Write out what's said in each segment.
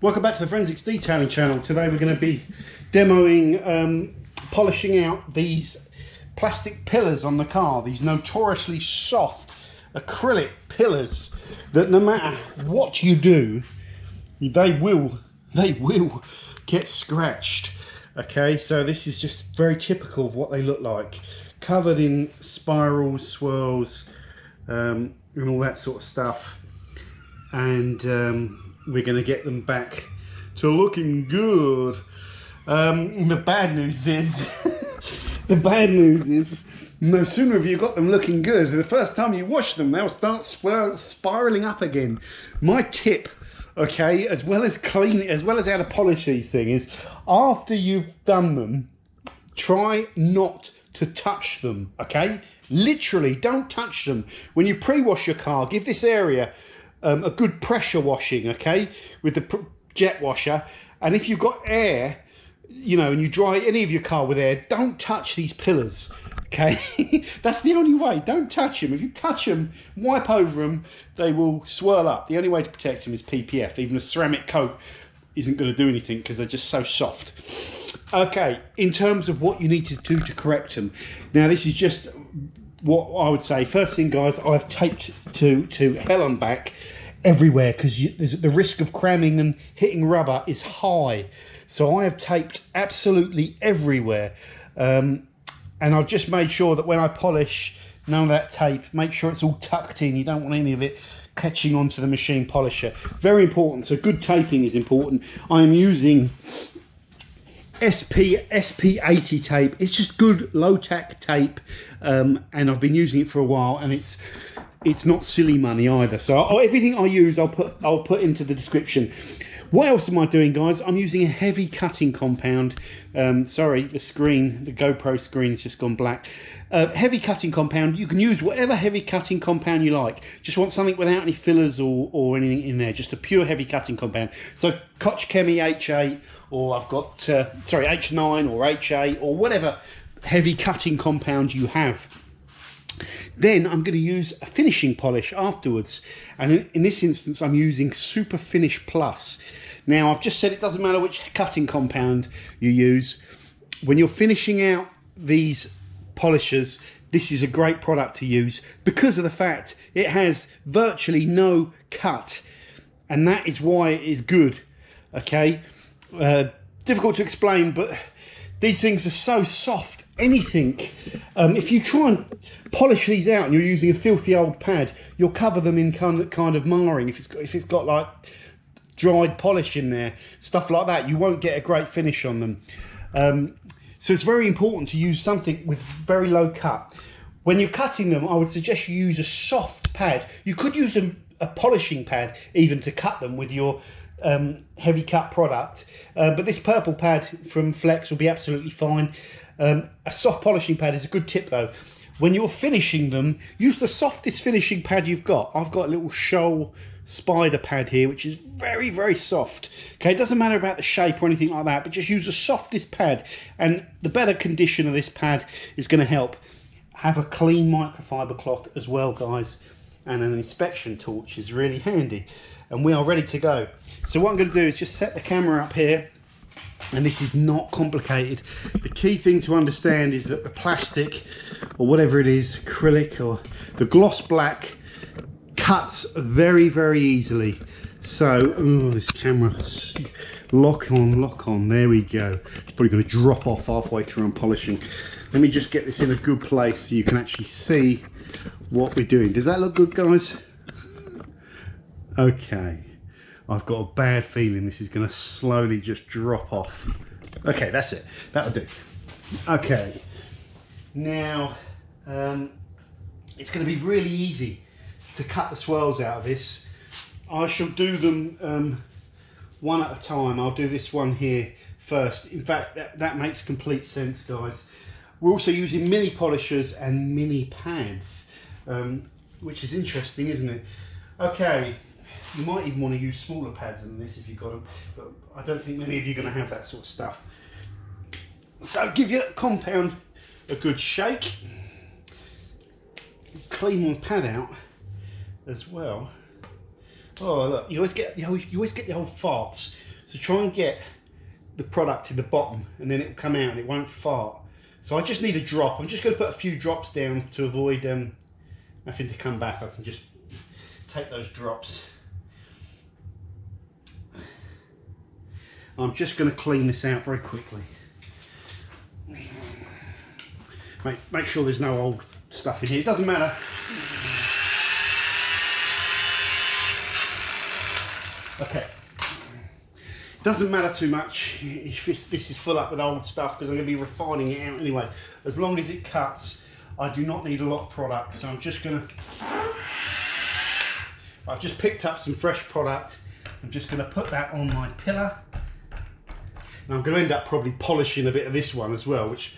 Welcome back to the Forensics Detailing channel. Today we're going to be demoing polishing out these plastic pillars on the car, these notoriously soft acrylic pillars that no matter what you do, they will get scratched. Okay, so this is just very typical of what they look like, covered in spirals, swirls, and all that sort of stuff. And we're going to get them back to looking good. The bad news is, no sooner have you got them looking good, the first time you wash them, they'll start spiraling up again. My tip, okay, as well as how to polish these things, is after you've done them, try not to touch them, okay? Literally, don't touch them. When you pre-wash your car, give this area a good pressure washing, okay, with the jet washer. And if you've got air, you know, and you dry any of your car with air, don't touch these pillars, okay? That's the only way. Don't touch them. If you touch them, wipe over them, they will swirl up. The only way to protect them is PPF. Even a ceramic coat isn't going to do anything because they're just so soft. Okay, in terms of what you need to do to correct them, now this is just what I would say. First thing, guys, I've taped to hell and back everywhere because the risk of cramming and hitting rubber is high. So I have taped absolutely everywhere. And I've just made sure that when I polish, none of that tape, make sure it's all tucked in. You don't want any of it catching onto the machine polisher. Very important. So good taping is important. I'm using SP80 tape. It's just good low tack tape, and I've been using it for a while, and it's not silly money either. So everything I use I'll put into the description. What else am I doing, guys? I'm using a heavy cutting compound. Sorry, the GoPro screen's just gone black. Heavy cutting compound. You can use whatever heavy cutting compound you like. Just want something without any fillers or anything in there. Just a pure heavy cutting compound. So Koch Chemie H8, or I've got H9 or H8 or whatever heavy cutting compound you have. Then I'm going to use a finishing polish afterwards, and in this instance I'm using Super Finish Plus. Now I've just said it doesn't matter which cutting compound you use. When you're finishing out these polishers, this is a great product to use because of the fact it has virtually no cut, and that is why it is good. Okay, difficult to explain, but these things are so soft. Anything, if you try and polish these out and you're using a filthy old pad, you'll cover them in kind of marring. If it's got like dried polish in there, stuff like that, you won't get a great finish on them. So it's very important to use something with very low cut. When you're cutting them, I would suggest you use a soft pad. You could use a polishing pad even to cut them with your heavy cut product, but this purple pad from Flex will be absolutely fine. A soft polishing pad is a good tip though. When you're finishing them, use the softest finishing pad you've got. I've got a little Shoal spider pad here, which is very, very soft. Okay, it doesn't matter about the shape or anything like that, but just use the softest pad, and the better condition of this pad is going to help. Have a clean microfiber cloth as well, guys, and an inspection torch is really handy, and we are ready to go. So what I'm going to do is just set the camera up here. And this is not complicated. The key thing to understand is that the plastic, or whatever it is, acrylic or the gloss black, cuts very, very easily. So, this camera, lock on, there we go. It's probably going to drop off halfway through I'm polishing. Let me just get this in a good place so you can actually see what we're doing. Does that look good, guys? Okay. I've got a bad feeling this is going to slowly just drop off. Okay, that's it. That'll do. Okay. Now, it's going to be really easy to cut the swirls out of this. I shall do them one at a time. I'll do this one here first. In fact, that makes complete sense, guys. We're also using mini polishers and mini pads, which is interesting, isn't it? Okay. You might even want to use smaller pads than this if you've got them, but I don't think many of you are going to have that sort of stuff. So give your compound a good shake. Clean the pad out as well. Oh look, you always get the old farts So try and get the product to the bottom, and then it will come out and it won't fart. So I just need a drop. I'm just going to put a few drops down to avoid nothing to come back. I can just take those drops. I'm just going to clean this out very quickly. Make sure there's no old stuff in here. It doesn't matter. Okay. Doesn't matter too much if this is full up with old stuff, because I'm going to be refining it out anyway. As long as it cuts, I do not need a lot of product. So I'm just going to... I've just picked up some fresh product. I'm just going to put that on my pillar. And I'm going to end up probably polishing a bit of this one as well, which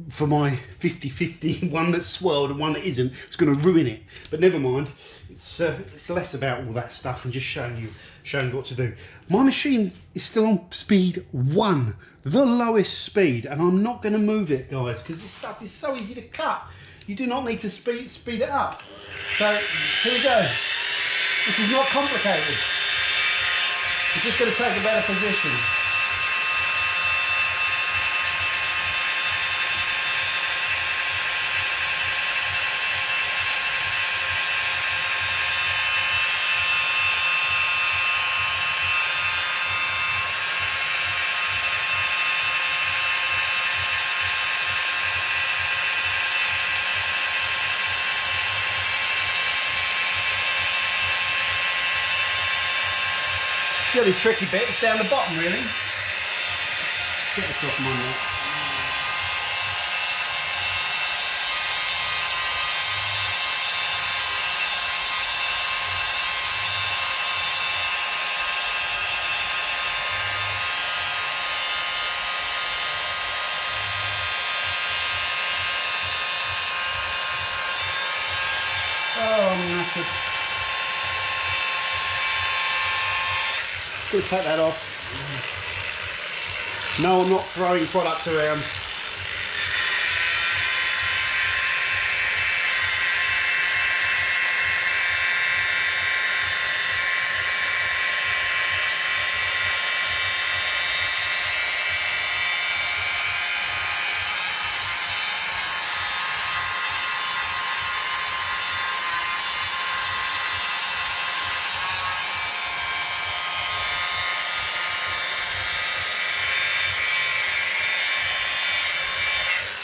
for my 50-50, one that's swirled and one that isn't, it's going to ruin it. But never mind. It's less about all that stuff and just showing you what to do. My machine is still on speed 1, the lowest speed, and I'm not going to move it, guys, because this stuff is so easy to cut. You do not need to speed it up. So here we go. This is not complicated. I'm just going to take a better position. The only tricky bit is down the bottom, really. Get this off my neck. Oh, I'm knackered. Going to take that off. No, I'm not throwing product around.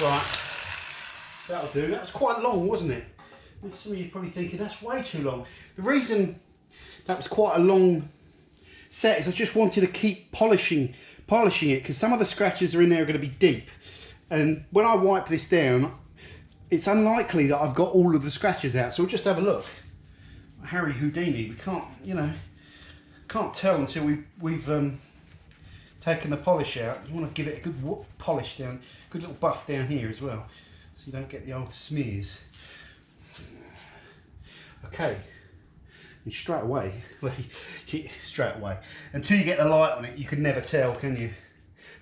Right, that'll do. That was quite long, wasn't it? Some of you are probably thinking that's way too long. The reason that was quite a long set is I just wanted to keep polishing it, because some of the scratches are in there are going to be deep, and when I wipe this down, it's unlikely that I've got all of the scratches out. So we'll just have a look. Harry Houdini. We can't, can't tell until we've taking the polish out. You want to give it a good polish down, good little buff down here as well, so you don't get the old smears. Okay, and straight away, until you get the light on it, you can never tell, can you?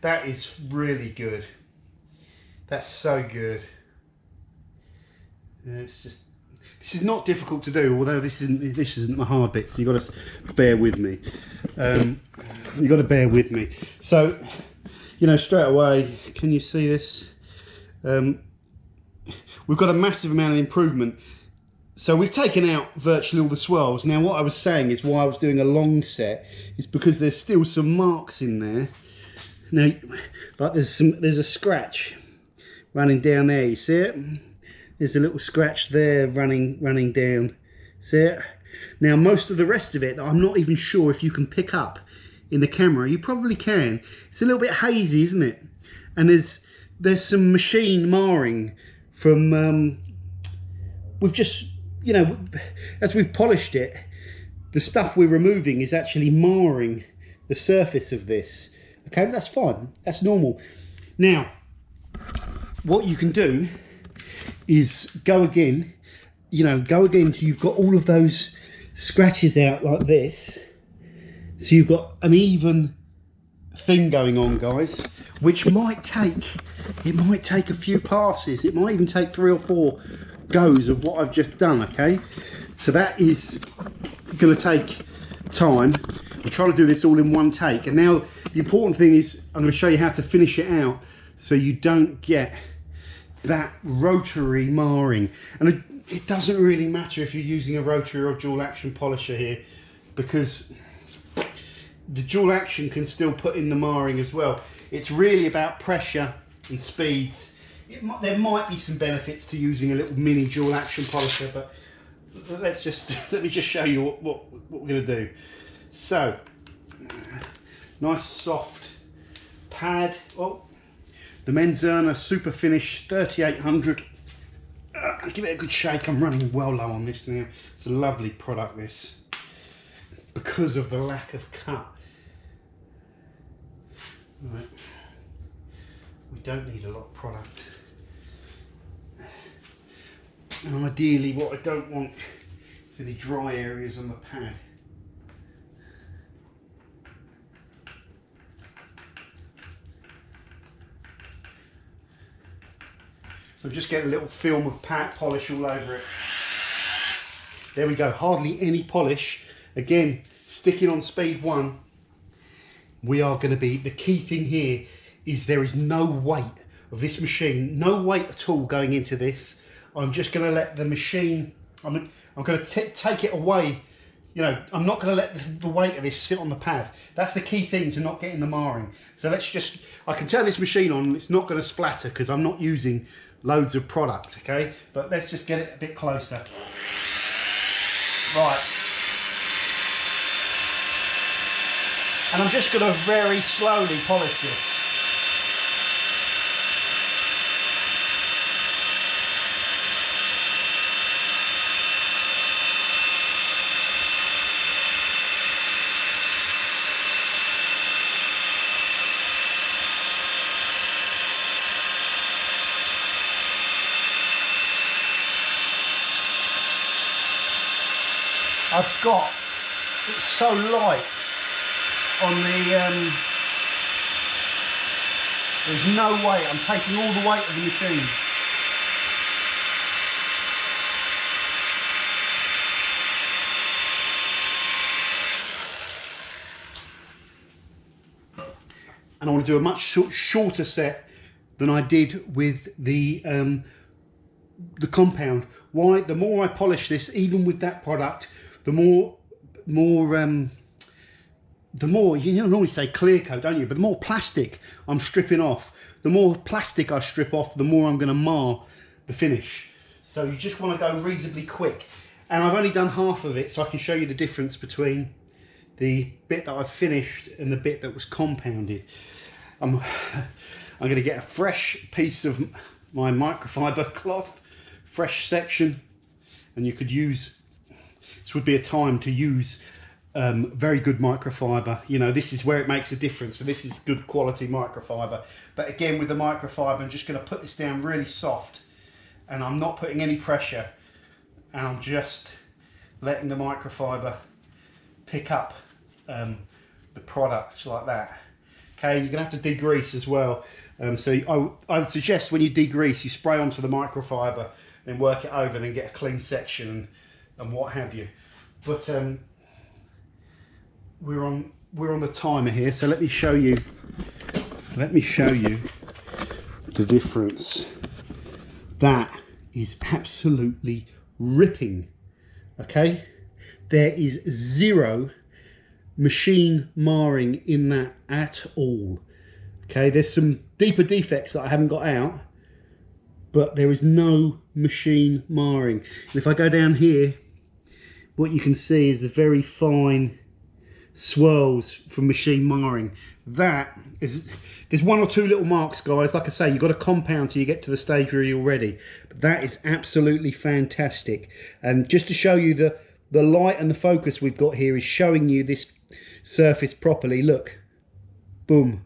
That is really good. That's so good. It's just, this is not difficult to do, although this isn't the hard bit, so you've got to bear with me. You've got to bear with me. So, straight away, can you see this? We've got a massive amount of improvement. So we've taken out virtually all the swirls. Now what I was saying is why I was doing a long set is because there's still some marks in there. Now, like there's a scratch running down there, you see it? There's a little scratch there running down, see it? Now most of the rest of it, I'm not even sure if you can pick up in the camera. You probably can. It's a little bit hazy, isn't it? And there's some machine marring from, we've just, as we've polished it, the stuff we're removing is actually marring the surface of this. Okay, but that's fine, that's normal. Now, what you can do is go again until you've got all of those scratches out like this. So you've got an even thing going on, guys, which might take a few passes. It might even take 3 or 4 goes of what I've just done, okay? So that is going to take time. I'm trying to do this all in one take, and now the important thing is I'm going to show you how to finish it out so you don't get that rotary marring. And it doesn't really matter if you're using a rotary or dual action polisher here, because the dual action can still put in the marring as well. It's really about pressure and speeds. There might be some benefits to using a little mini dual action polisher, but let me just show you what we're going to do. So, nice soft pad. Oh, the Menzerner Super Finish 3800. Give it a good shake. I'm running well low on this now. It's a lovely product, this, because of the lack of cut. Right. We don't need a lot of product. And ideally, what I don't want is any dry areas on the pad. So just get a little film of pat polish all over it. There we go, hardly any polish. Again, sticking on speed 1. We are going to be, the key thing here is there is no weight of this machine, no weight at all going into this. I'm just going to let the machine, I'm going to take it away. You know, I'm not going to let the weight of this sit on the pad. That's the key thing to not getting the marring. So let's just, I can turn this machine on and it's not going to splatter because I'm not using loads of product, okay? But let's just get it a bit closer. Right. And I'm just going to very slowly polish this. I've got, it's so light on the, there's no weight, I'm taking all the weight of the machine. And I want to do a much shorter set than I did with the compound. Why? The more I polish this, even with that product, the more you normally say clear coat, don't you? But the more plastic I'm stripping off, the more plastic I strip off, the more I'm going to mar the finish. So you just want to go reasonably quick. And I've only done half of it, so I can show you the difference between the bit that I've finished and the bit that was compounded. I'm going to get a fresh piece of my microfiber cloth, fresh section, and you could use, this would be a time to use very good microfiber. You know, this is where it makes a difference. So this is good quality microfiber. But again, with the microfiber, I'm just going to put this down really soft, and I'm not putting any pressure, and I'm just letting the microfiber pick up the product like that. Okay, you're going to have to degrease as well. So I would suggest when you degrease, you spray onto the microfiber, then work it over, and then get a clean section and what have you. But we're on the timer here, so let me show you the difference. That is absolutely ripping. Okay, there is zero machine marring in that at all. Okay, there's some deeper defects that I haven't got out, but there is no machine marring. And if I go down here, what you can see is a very fine swirls from machine marring. That is, there's one or two little marks, guys. Like I say, you've got to compound till you get to the stage where you're ready. But that is absolutely fantastic. And just to show you the light and the focus we've got here is showing you this surface properly. Look, boom.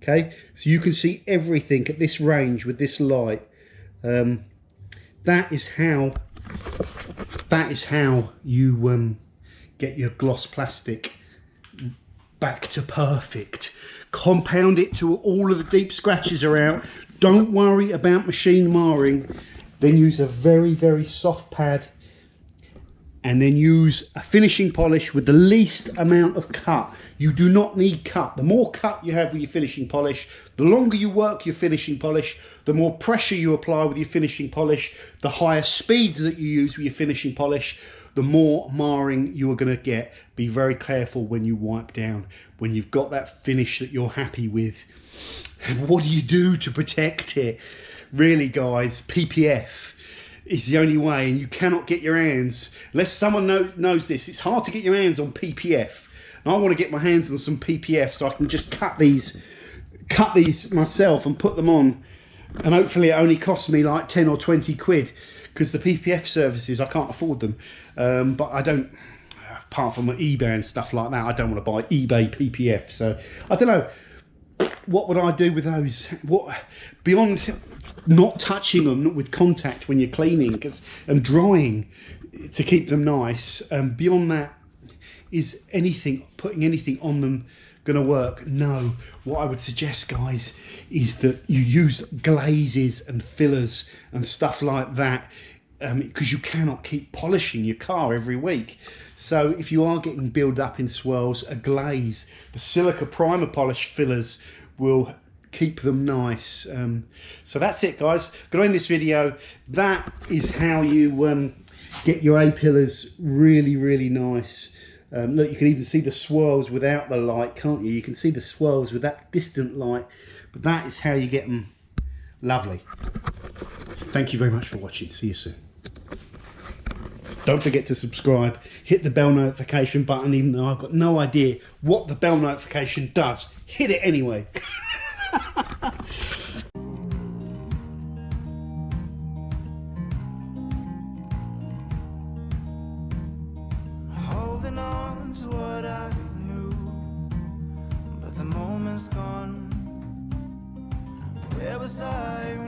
Okay, so you can see everything at this range with this light. That is how you get your gloss plastic back to perfect. Compound it till all of the deep scratches are out. Don't worry about machine marring. Then use a very, very soft pad and then use a finishing polish with the least amount of cut. You do not need cut. The more cut you have with your finishing polish, the longer you work your finishing polish, the more pressure you apply with your finishing polish, the higher speeds that you use with your finishing polish, the more marring you are going to get. Be very careful when you wipe down, when you've got that finish that you're happy with. And what do you do to protect it? Really, guys, PPF is the only way, and you cannot get your hands, unless someone knows this, it's hard to get your hands on PPF. And I want to get my hands on some PPF so I can just cut these myself and put them on, and hopefully it only costs me like 10 or 20 quid, because the PPF services, I can't afford them. But I don't, apart from eBay and stuff like that, I don't want to buy eBay PPF. So I don't know, what would I do with those? What, beyond not touching them with contact when you're cleaning and drying to keep them nice, beyond that, is putting anything on them going to work? No. What I would suggest, guys, is that you use glazes and fillers and stuff like that, because you cannot keep polishing your car every week. So if you are getting build up in swirls, a glaze, the silica primer polish fillers will keep them nice. So that's it, guys. Gonna end this video. That is how you get your A-pillars really, really nice. Look, you can even see the swirls without the light, can't you? You can see the swirls with that distant light, but that is how you get them lovely. Thank you very much for watching. See you soon. Don't forget to subscribe, hit the bell notification button, even though I've got no idea what the bell notification does. Hit it anyway. Holding on to what I knew, but the moment's gone. Where was I?